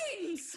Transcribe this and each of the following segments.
jellybeans!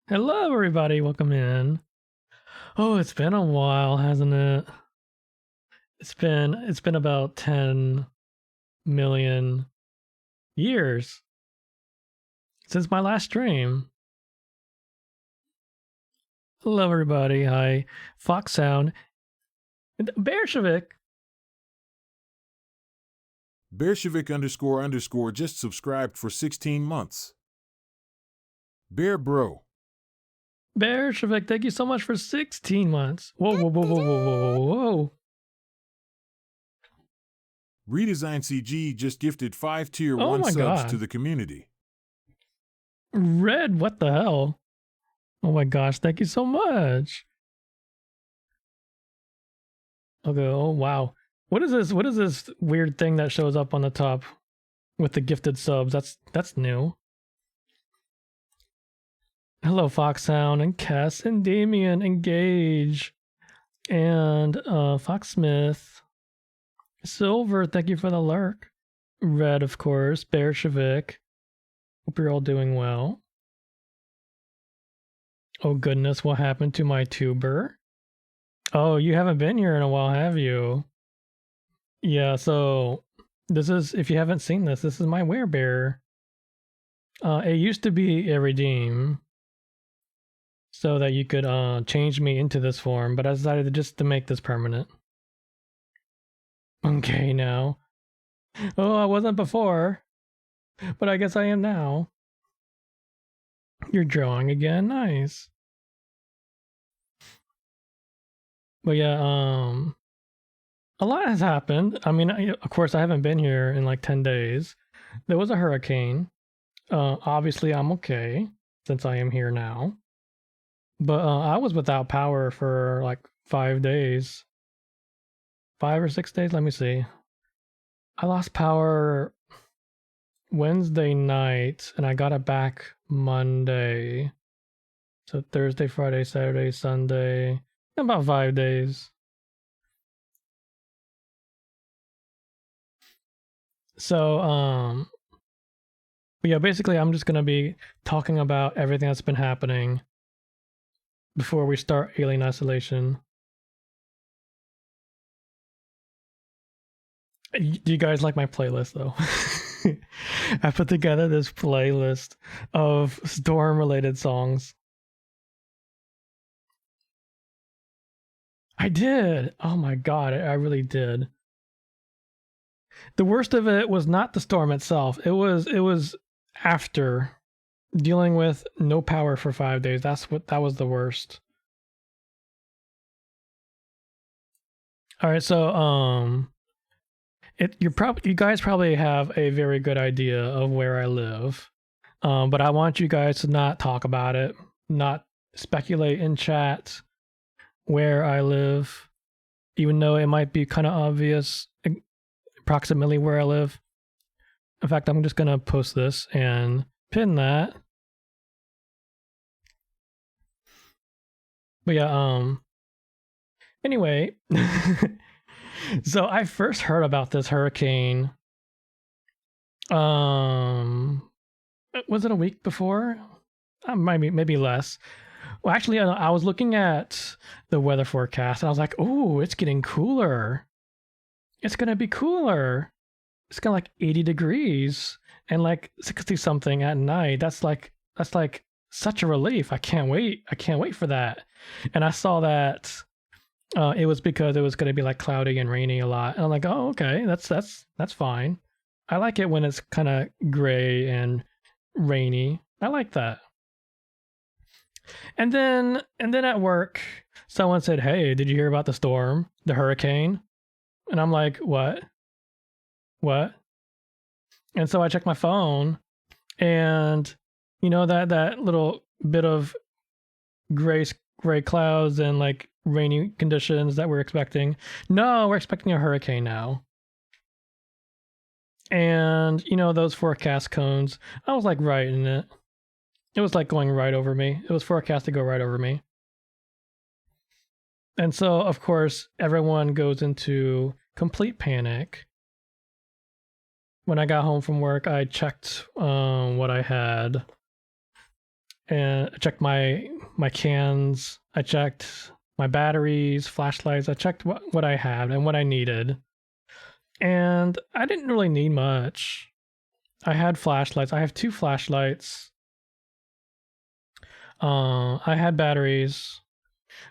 Hello, everybody. Welcome in. Oh, it's been a while, hasn't it? It's been about 10 million years since my last stream. Hello, everybody. Hi, Fox Sound, and Bearshevik. Bearshevik__ just subscribed for 16 months. Bear Bro. Bearshevik, thank you so much for 16 months. Whoa, whoa, whoa, whoa, whoa, whoa, whoa, whoa. Redesign CG just gifted 5 tier Oh 1 my subs God. to the community. Red, what the hell? Oh my gosh, thank you so much. Okay, oh wow. What is this? What is this weird thing that shows up on the top with the gifted subs? That's new. Hello, Foxhound and Kess and Damien and Gage and Foxsmith. Silver, thank you for the lurk. Red, of course. Bearshevik. Hope you're all doing well. Oh goodness, what happened to my tuber? Oh, you haven't been here in a while, have you? Yeah, so this is, if you haven't seen this is my werebear. It used to be a redeem so that you could change me into this form, but I decided just to make this permanent. Okay, now. Oh, I wasn't before, but I guess I am now. You're drawing again, nice. But yeah, a lot has happened. I mean, of course, I haven't been here in like 10 days. There was a hurricane. Obviously, I'm okay since I am here now. But I was without power for like 5 days. 5 or 6 days, let me see. I lost power Wednesday night and I got it back Monday. So Thursday, Friday, Saturday, Sunday, about 5 days. So but yeah, basically I'm just gonna be talking about everything that's been happening before we start Alien Isolation. Do you guys like my playlist though? I put together this playlist of storm related songs. I did. Oh my god, I really did. The worst of it was not the storm itself. It was after dealing with no power for 5 days. That was the worst. All right, so you guys probably have a very good idea of where I live. But I want you guys to not talk about it, not speculate in chat where I live, even though it might be kind of obvious approximately where I live. In fact, I'm just gonna post this and pin that. But yeah, anyway, so I first heard about this hurricane. Was it a week before? Maybe less. Well, actually, I was looking at the weather forecast and I was like, "Oh, it's getting cooler. It's gonna be cooler. It's gonna like 80 degrees and like 60 something at night. That's like such a relief. I can't wait. I can't wait for that." And I saw that it was because it was gonna be like cloudy and rainy a lot. And I'm like, "Oh, okay. That's fine. I like it when it's kind of gray and rainy. I like that." And then at work, someone said, "Hey, did you hear about the storm, the hurricane?" And I'm like, "What? What?" And so I checked my phone, and you know that little bit of gray clouds and like rainy conditions that we're expecting. No, we're expecting a hurricane now. And you know those forecast cones, I was like right in it. It was like going right over me. It was forecast to go right over me. And so, of course, everyone goes into complete panic. When I got home from work, I checked what I had. and I checked my cans. I checked my batteries, flashlights. I checked what I had and what I needed. And I didn't really need much. I had flashlights. I have 2 flashlights. I had batteries.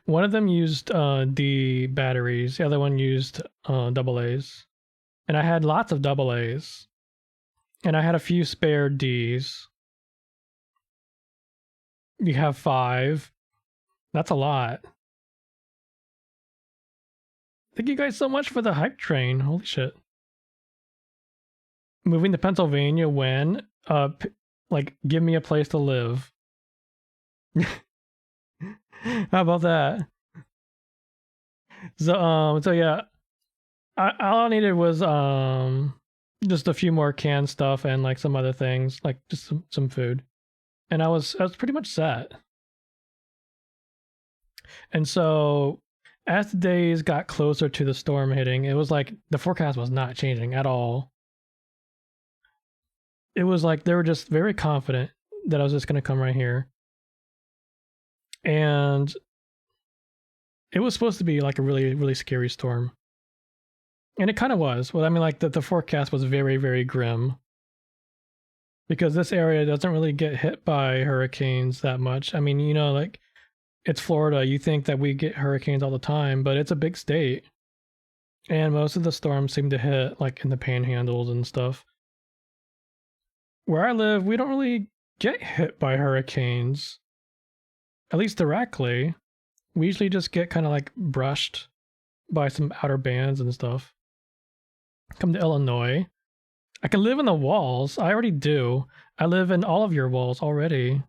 One of them used D batteries. The other one used double A's. And I had lots of double A's. And I had a few spare D's. You have 5. That's a lot. Thank you guys so much for the hype train. Holy shit. Moving to Pennsylvania when? Like, give me a place to live. How about that? So yeah, all I needed was just a few more canned stuff and like some other things, like just some food, and I was pretty much set. And so as the days got closer to the storm hitting, it was like the forecast was not changing at all. It was like they were just very confident that I was just going to come right here. And it was supposed to be like a really, really scary storm. And it kind of was. Well, I mean, like the forecast was very, very grim. Because this area doesn't really get hit by hurricanes that much. I mean, you know, like it's Florida. You think that we get hurricanes all the time, but it's a big state. And most of the storms seem to hit like in the panhandles and stuff. Where I live, we don't really get hit by hurricanes. At least directly. We usually just get kind of like brushed by some outer bands and stuff. Come to Illinois. I can live in the walls. I already do. I live in all of your walls already.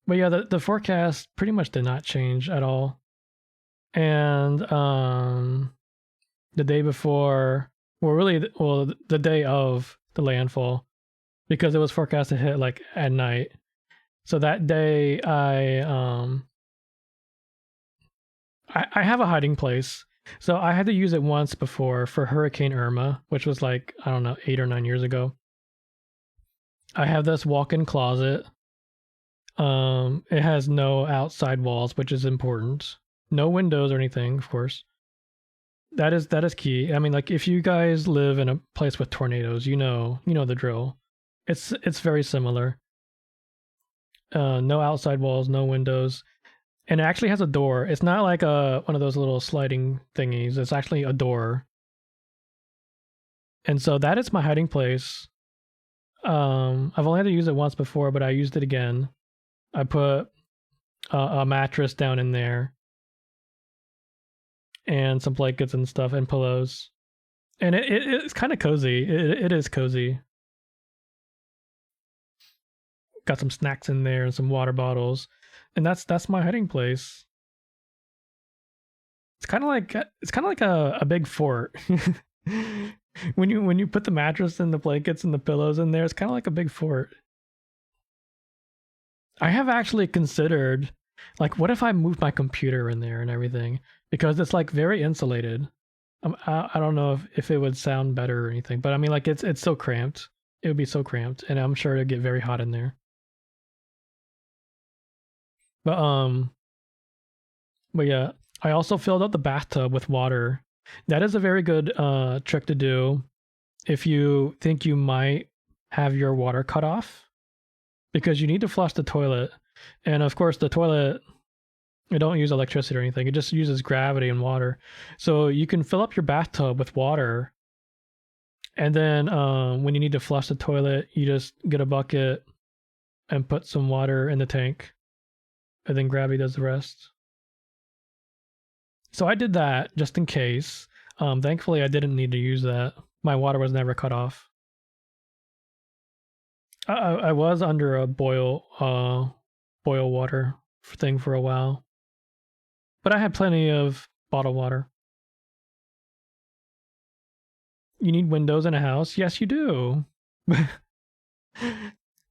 But yeah, the forecast pretty much did not change at all. And the day before, the day of the landfall, because it was forecast to hit like at night. So that day I have a hiding place. So I had to use it once before for Hurricane Irma, which was like, I don't know, 8 or 9 years ago. I have this walk-in closet. It has no outside walls, which is important. No windows or anything, of course. That is key. I mean, like if you guys live in a place with tornadoes, you know the drill. It's very similar. No outside walls, no windows. And it actually has a door. It's not like one of those little sliding thingies. It's actually a door. And so that is my hiding place. I've only had to use it once before, but I used it again. I put a mattress down in there and some blankets and stuff and pillows. And it's kind of cozy. It is cozy. Got some snacks in there and some water bottles. And that's my hiding place. It's kind of like a big fort. when you put the mattress and the blankets and the pillows in there, it's kind of like a big fort. I have actually considered, like, what if I moved my computer in there and everything, because it's like very insulated. I don't know if it would sound better or anything, but I mean, like it's so cramped. It would be so cramped, and I'm sure it'd get very hot in there. But yeah, I also filled up the bathtub with water. That is a very good trick to do if you think you might have your water cut off, because you need to flush the toilet. And of course the toilet, it don't use electricity or anything. It just uses gravity and water. So you can fill up your bathtub with water, and then when you need to flush the toilet, you just get a bucket and put some water in the tank, and then gravity does the rest. So I did that just in case. Thankfully, I didn't need to use that. My water was never cut off. I was under a boil water thing for a while, but I had plenty of bottled water. You need windows in a house? Yes, you do.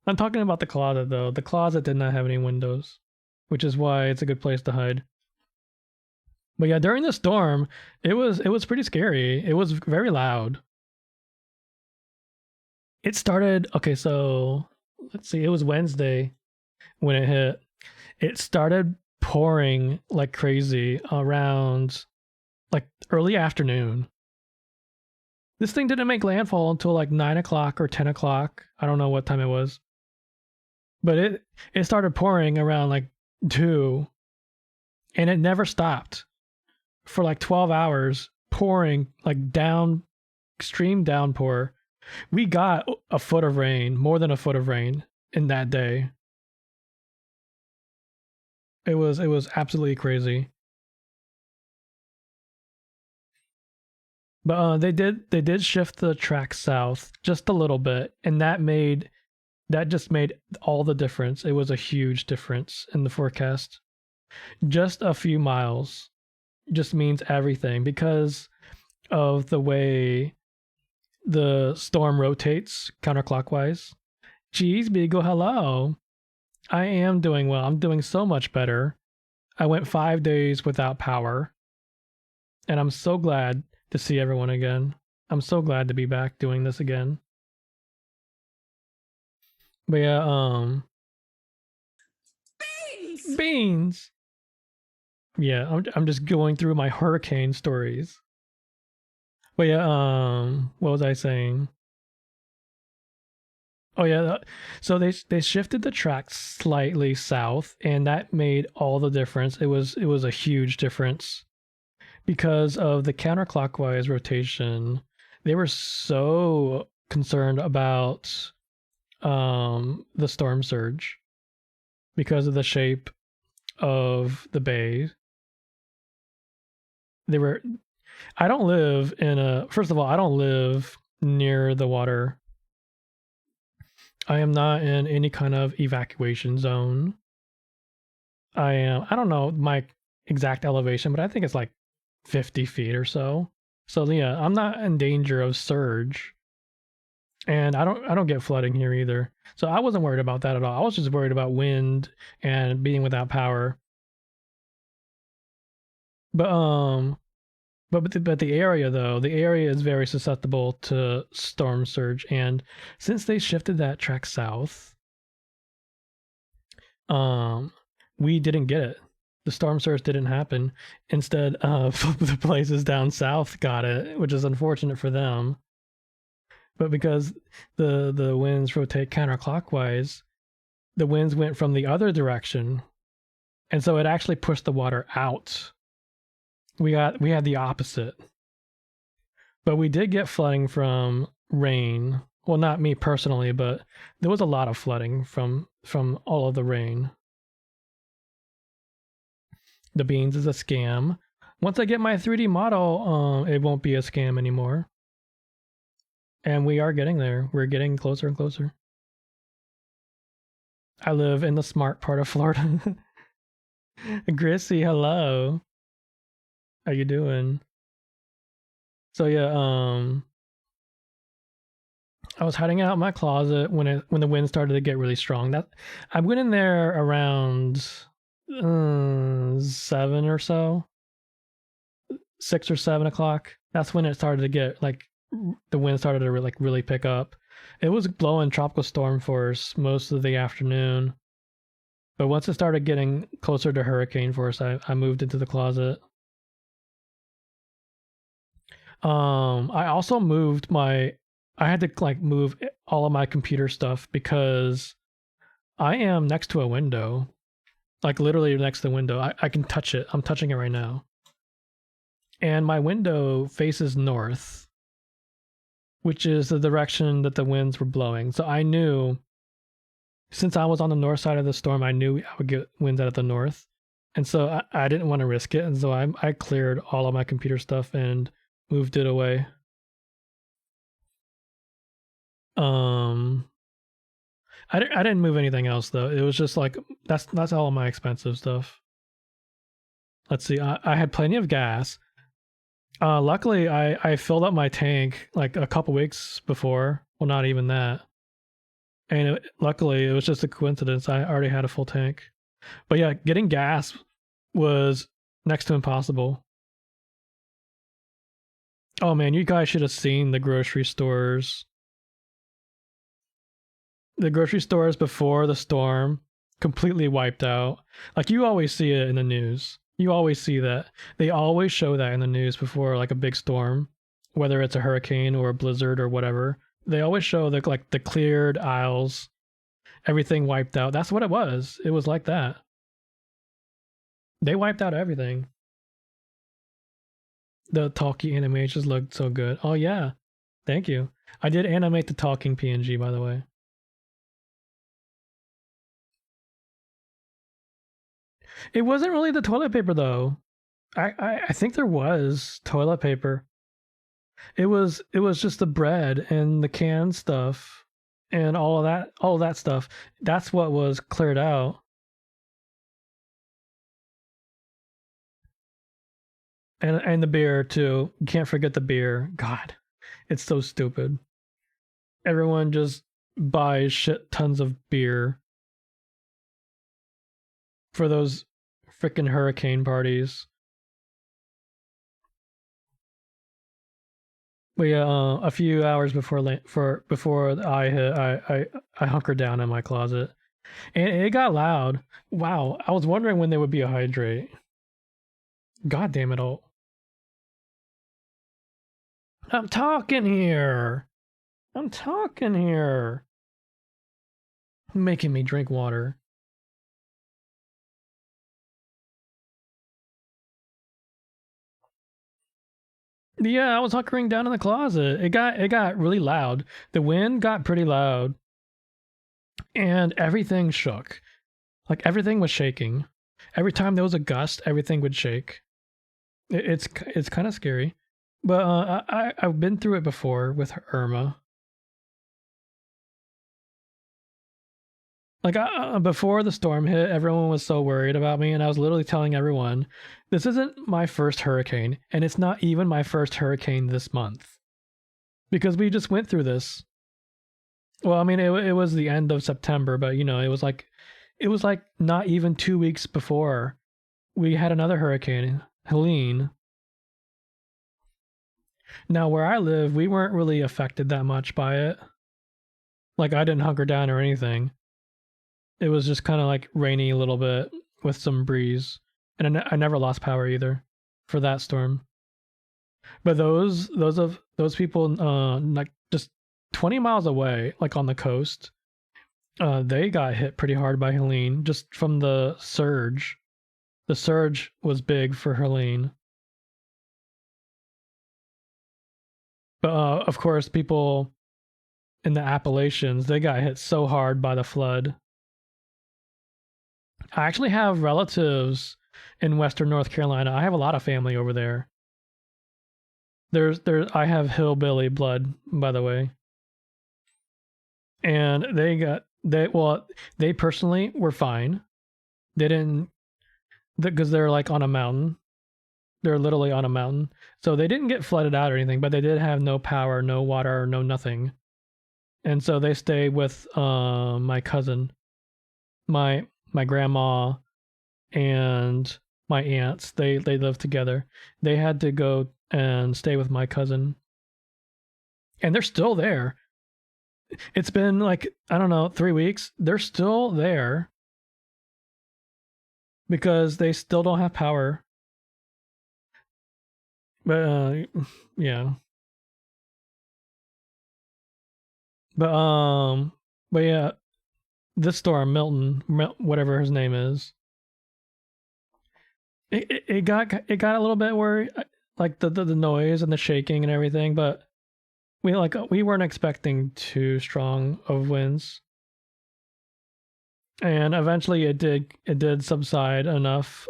I'm talking about the closet though. The closet did not have any windows, which is why it's a good place to hide. But yeah, during the storm, it was pretty scary. It was very loud. It started, okay, so let's see, it was Wednesday when it hit. It started pouring like crazy around like early afternoon. This thing didn't make landfall until like 9 o'clock or 10 o'clock. I don't know what time it was, but it started pouring around like 2, and it never stopped for like 12 hours, pouring like down, extreme downpour. We got a foot of rain, more than a foot of rain in that day. It was absolutely crazy. But they did shift the track south just a little bit, and that just made all the difference. It was a huge difference in the forecast. Just a few miles just means everything because of the way the storm rotates counterclockwise. Geez, Beagle, hello. I am doing well. I'm doing so much better. I went 5 days without power, and I'm so glad to see everyone again. I'm so glad to be back doing this again. But yeah, beans. Yeah, I'm just going through my hurricane stories. But yeah, what was I saying? Oh yeah, so they shifted the track slightly south, and that made all the difference. It was a huge difference because of the counterclockwise rotation. They were so concerned about the storm surge because of the shape of the bay. They were. I don't live in a. First of all, I don't live near the water. I am not in any kind of evacuation zone. I am. I don't know my exact elevation, but I think it's like 50 feet or so. So yeah, I'm not in danger of surge, and I don't get flooding here either. So I wasn't worried about that at all. I was just worried about wind and being without power. But but the area though, the area is very susceptible to storm surge, and since they shifted that track south, um, we didn't get it. The storm surge didn't happen. Instead, the places down south got it, which is unfortunate for them. But because the winds rotate counterclockwise, the winds went from the other direction, and so it actually pushed the water out. We had the opposite. But we did get flooding from rain. Well, not me personally, but there was a lot of flooding from all of the rain. The beans is a scam. Once I get my 3D model, it won't be a scam anymore. And we are getting there. We're getting closer and closer. I live in the smart part of Florida. Grissy, hello. How you doing? So yeah, I was hiding out in my closet when the wind started to get really strong. That I went in there around 7 or so, 6 or 7 o'clock. That's when it started to get like the wind started to really pick up. It was blowing tropical storm force most of the afternoon, but once it started getting closer to hurricane force, I moved into the closet. I also moved my. I had to like move all of my computer stuff because I am next to a window, like literally next to the window. I can touch it. I'm touching it right now. And my window faces north, which is the direction that the winds were blowing. So I knew, since I was on the north side of the storm, I knew I would get winds out of the north. And so I didn't want to risk it. And so I cleared all of my computer stuff and moved it away. Um, I didn't move anything else though. It was just like that's all of my expensive stuff. Let's see. I had plenty of gas. Luckily, I filled up my tank like a couple weeks before. Well, not even that. And luckily, it was just a coincidence. I already had a full tank. But yeah, getting gas was next to impossible. Oh man, you guys should have seen the grocery stores. the grocery stores before the storm completely wiped out. Like you always see it in the news. You always see that. They always show that in the news before like a big storm, whether it's a hurricane or a blizzard or whatever. They always show the like the cleared aisles, everything wiped out. That's what it was. It was like that. They wiped out everything. The talkie animations looked so good. Oh yeah. Thank you. I did animate the talking PNG, by the way. It wasn't really the toilet paper though. I think there was toilet paper. It was just the bread and the canned stuff and all of that stuff. That's what was cleared out. And the beer too. You can't forget the beer. God, it's so stupid. Everyone just buys shit tons of beer for those freaking hurricane parties. But yeah, a few hours before I hit, I hunkered down in my closet, and it got loud. Wow, I was wondering when they would be a hydrate. God damn it all! I'm talking here. I'm talking here. Making me drink water. Yeah, I was hunkering down in the closet. It got really loud. The wind got pretty loud, and everything shook. Like everything was shaking. Every time there was a gust, everything would shake. It's kind of scary, but I've been through it before with Irma. Like before the storm hit, everyone was so worried about me, and I was literally telling everyone, "This isn't my first hurricane, and it's not even my first hurricane this month, because we just went through this." Well, I mean, it was the end of September, but you know, it was like not even 2 weeks before we had another hurricane, Helene. Now, where I live, we weren't really affected that much by it. Like I didn't hunker down or anything. It was just kind of like rainy a little bit with some breeze, and I never lost power either for that storm. But those people, like just 20 miles away, like on the coast, they got hit pretty hard by Helene just from the surge. The surge was big for Helene. But of course, people in the Appalachians, they got hit so hard by the flood. I actually have relatives in Western North Carolina. I have a lot of family over there. I have hillbilly blood, by the way. And they personally were fine. They didn't, because they're like on a mountain. They're literally on a mountain. So they didn't get flooded out or anything, but they did have no power, no water, no nothing. And so they stayed with my cousin, my grandma, and my aunts. They lived together. They had to go and stay with my cousin. And they're still there. It's been like, I don't know, 3 weeks. They're still there because they still don't have power. But yeah. But yeah, this storm, Milton, whatever his name is, it got a little bit worried, like the noise and the shaking and everything, but we weren't expecting too strong of winds, and eventually it did subside enough.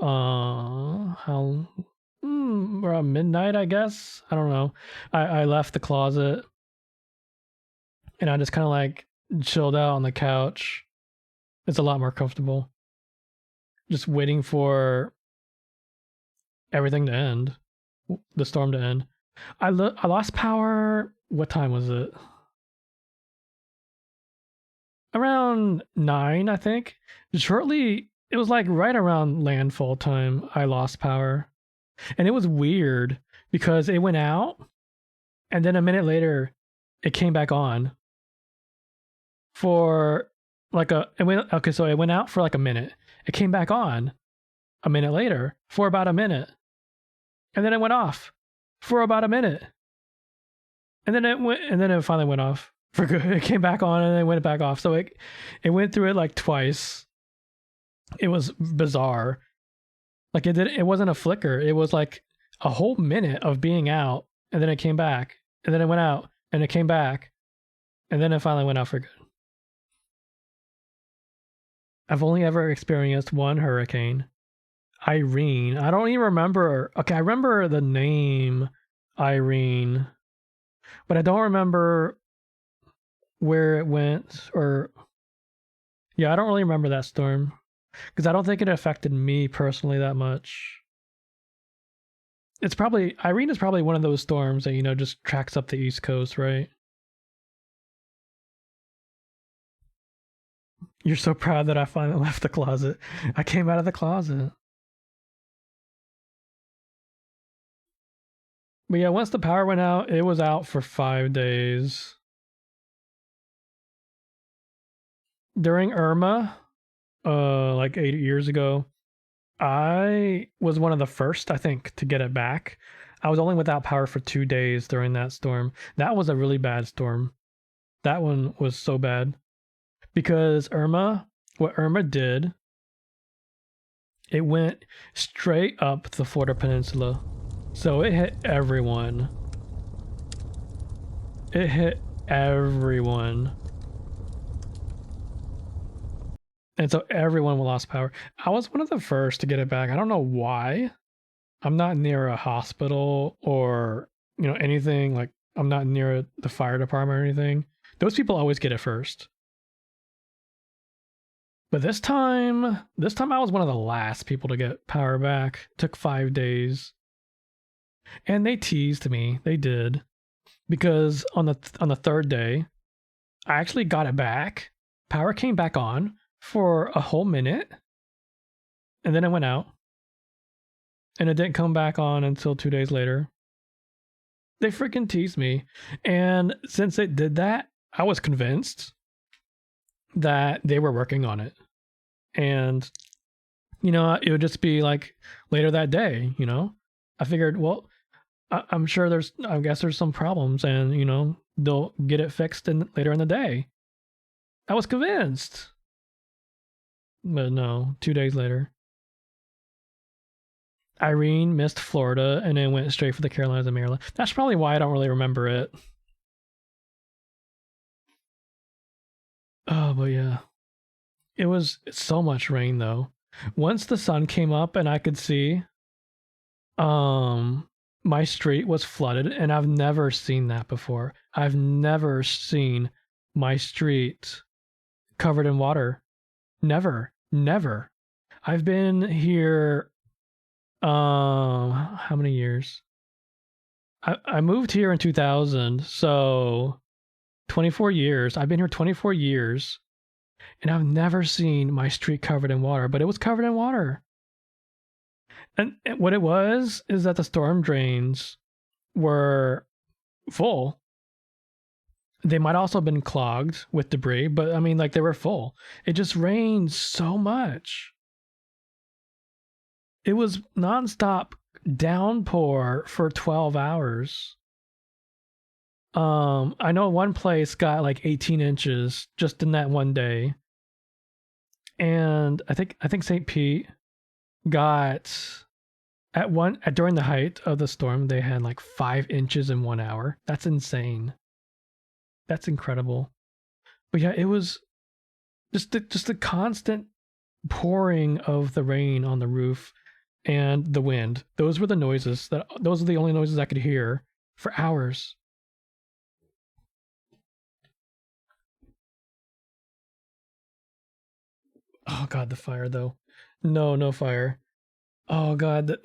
Around midnight, I guess. I don't know. I left the closet, and I just kind of like chilled out on the couch. It's a lot more comfortable. Just waiting for everything to end, the storm to end. I lost power. What time was it? Around 9, I think. Shortly, it was like right around landfall time. I lost power, and it was weird because it went out, and then a minute later, it came back on. for so it went out for like a minute. It came back on a minute later for about a minute. And then it went off for about a minute. And then it finally went off for good. It came back on and then went back off. So it went through it like twice. It was bizarre. Like it wasn't a flicker. It was like a whole minute of being out, and then it came back, and then it went out, and it came back, and then it finally went out for good. I've only ever experienced one hurricane, Irene. I don't even remember. Okay, I remember the name Irene, but I don't remember where it went, or yeah, I don't really remember that storm because I don't think it affected me personally that much. Irene is probably one of those storms that just tracks up the East Coast, right? You're so proud that I finally left the closet. I came out of the closet. But yeah, once the power went out, it was out for 5 days. During Irma, like 8 years ago, I was one of the first, I think, to get it back. I was only without power for 2 days during that storm. That was a really bad storm. That one was so bad. Because what Irma did, it went straight up the Florida Peninsula. So it hit everyone. It hit everyone. And so everyone lost power. I was one of the first to get it back. I don't know why. I'm not near a hospital or anything. Like, I'm not near the fire department or anything. Those people always get it first. But this time I was one of the last people to get power back. It took 5 days. And they teased me. They did. Because on the third day, I actually got it back. Power came back on for a whole minute. And then it went out. And it didn't come back on until 2 days later. They freaking teased me. And since it did that, I was convinced that they were working on it. And, it would just be like later that day, I figured, well, I'm sure I guess there's some problems and, they'll get it fixed later in the day. I was convinced. But no, 2 days later. Irene missed Florida and then went straight for the Carolinas and Maryland. That's probably why I don't really remember it. Oh, but yeah. It was so much rain though. Once the sun came up and I could see, my street was flooded, and I've never seen that before. I've never seen my street covered in water. Never. I've been here how many years? I moved here in 2000, so 24 years. I've been here 24 years. And I've never seen my street covered in water, but it was covered in water. And what it was is that the storm drains were full. They might also have been clogged with debris, but I mean, like, they were full. It just rained so much. It was nonstop downpour for 12 hours. I know one place got like 18 inches just in that one day. And I think St. Pete got during the height of the storm, they had like 5 inches in 1 hour. That's insane. That's incredible. But yeah, it was just the constant pouring of the rain on the roof and the wind. Those were the only noises I could hear for hours. Oh god, the fire though. No fire. Oh god,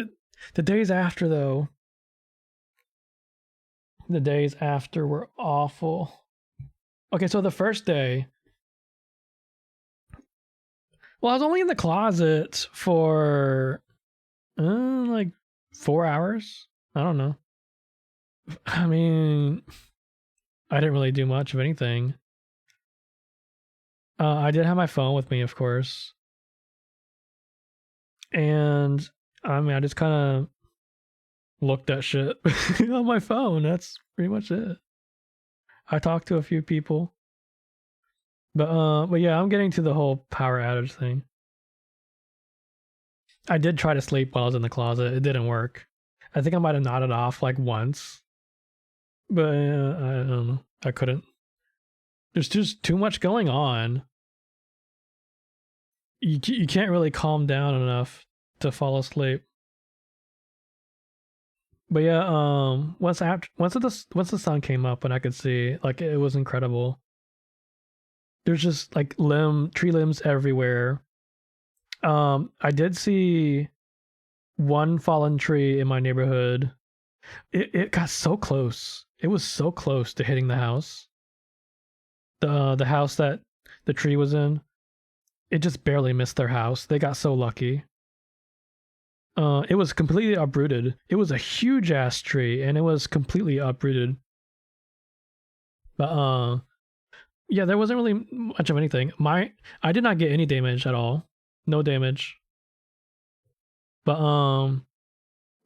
the days after though. The days after were awful. Okay, so the first day, well, I was only in the closet for like 4 hours. I don't know. I mean, I didn't really do much of anything. I did have my phone with me, of course, and I mean, I just kind of looked at shit on my phone. That's pretty much it. I talked to a few people, but yeah, I'm getting to the whole power outage thing. I did try to sleep while I was in the closet. It didn't work. I think I might have nodded off like once, but I don't know. I couldn't. There's just too much going on. You can't really calm down enough to fall asleep. But yeah, once the sun came up and I could see, like it was incredible. There's just like tree limbs everywhere. I did see one fallen tree in my neighborhood. It got so close. It was so close to hitting the house. The house that the tree was in. It just barely missed their house. They got so lucky. It was completely uprooted. It was a huge ass tree, and it was completely uprooted. But yeah, there wasn't really much of anything. I did not get any damage at all. No damage. But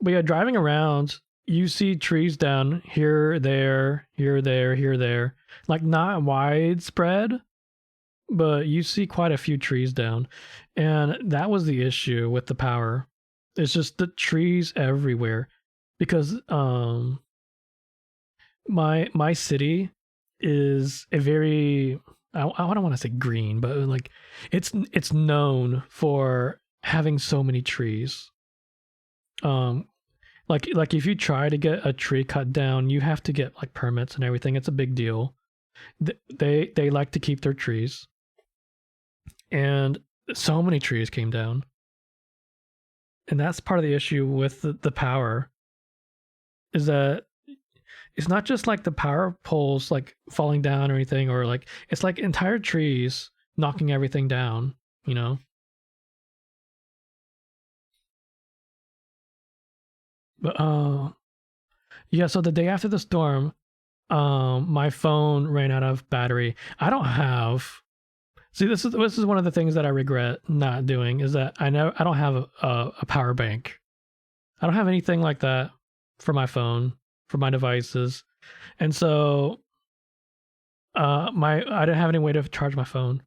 yeah, driving around, you see trees down here, there, here, there, here, there. Like not widespread, but you see quite a few trees down. And that was the issue with the power. It's just the trees everywhere. Because my city is a very I don't want to say green, but like it's known for having so many trees. Like if you try to get a tree cut down, you have to get like permits and everything. It's a big deal. They like to keep their trees, and so many trees came down, and that's part of the issue with the power. Is that it's not just like the power poles like falling down or anything, or like it's like entire trees knocking everything down, you know? But yeah, so the day after the storm, my phone ran out of battery. I don't have See, this is one of the things that I regret not doing is that I don't have a power bank. I don't have anything like that for my phone, for my devices. And so I didn't have any way to charge my phone.